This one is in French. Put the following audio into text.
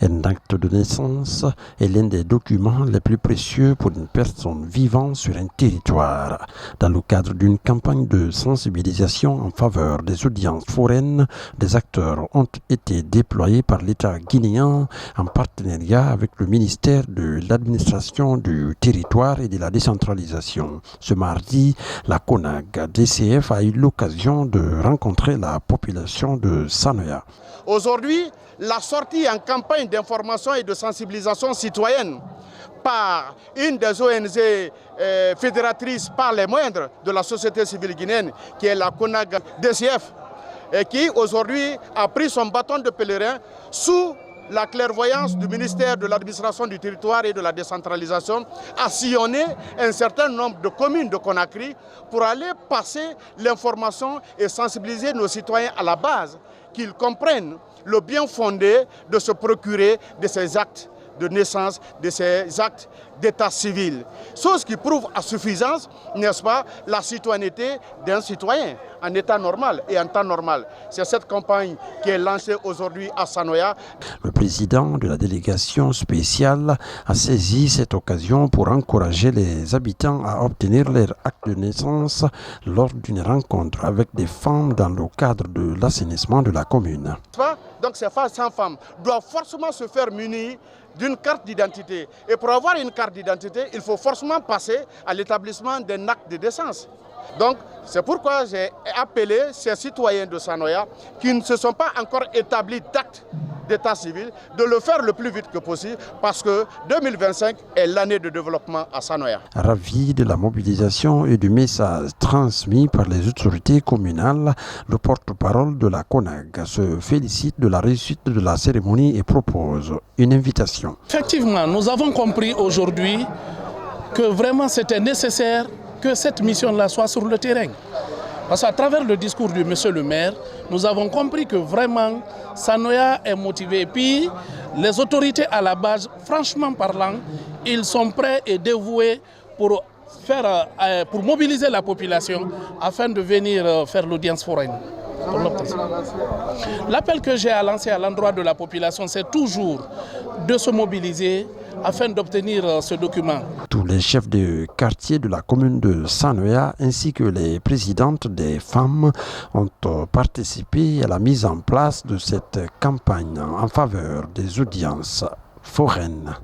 Un acte de naissance est l'un des documents les plus précieux pour une personne vivant sur un territoire. Dans le cadre d'une campagne de sensibilisation en faveur des audiences foraines, des acteurs ont été déployés par l'État guinéen en partenariat avec le ministère de l'administration du territoire et de la décentralisation. Ce mardi, la CONAG-DCF a eu l'occasion de rencontrer la population de Sanoya. Aujourd'hui, la sortie en campagne d'information et de sensibilisation citoyenne par une des ONG fédératrices par les moindres de la société civile guinéenne, qui est la CONAG-DCF, et qui aujourd'hui a pris son bâton de pèlerin sous la clairvoyance du ministère de l'administration du territoire et de la décentralisation, a sillonné un certain nombre de communes de Conakry pour aller passer l'information et sensibiliser nos citoyens à la base, qu'ils comprennent le bien fondé de se procurer de ces actes de naissance, de ces actes d'état civil. Chose qui prouve à suffisance, n'est-ce pas, la citoyenneté d'un citoyen en état normal et en temps normal. C'est cette campagne qui est lancée aujourd'hui à Sanoya. Le président de la délégation spéciale a saisi cette occasion pour encourager les habitants à obtenir leur acte de naissance lors d'une rencontre avec des femmes dans le cadre de l'assainissement de la commune. Donc ces femmes sans femmes doivent forcément se faire munir d'une carte d'identité. Et pour avoir une carte d'identité, il faut forcément passer à l'établissement d'un acte de naissance. Donc c'est pourquoi j'ai appelé ces citoyens de Sanoya qui ne se sont pas encore établis d'acte d'état civil, de le faire le plus vite que possible parce que 2025 est l'année de développement à Sanoya. Ravi de la mobilisation et du message transmis par les autorités communales, le porte-parole de la CONAG se félicite de la réussite de la cérémonie et propose une invitation. Effectivement, nous avons compris aujourd'hui que vraiment c'était nécessaire que cette mission-là soit sur le terrain. Parce qu'à travers le discours du monsieur le maire, nous avons compris que vraiment Sanoya est motivé. Puis les autorités à la base, franchement parlant, ils sont prêts et dévoués pour mobiliser la population afin de venir faire l'audience foraine. L'appel que j'ai à lancer à l'endroit de la population, c'est toujours de se mobiliser afin d'obtenir ce document. Tous les chefs de quartier de la commune de Sanoya ainsi que les présidentes des femmes ont participé à la mise en place de cette campagne en faveur des audiences foraines.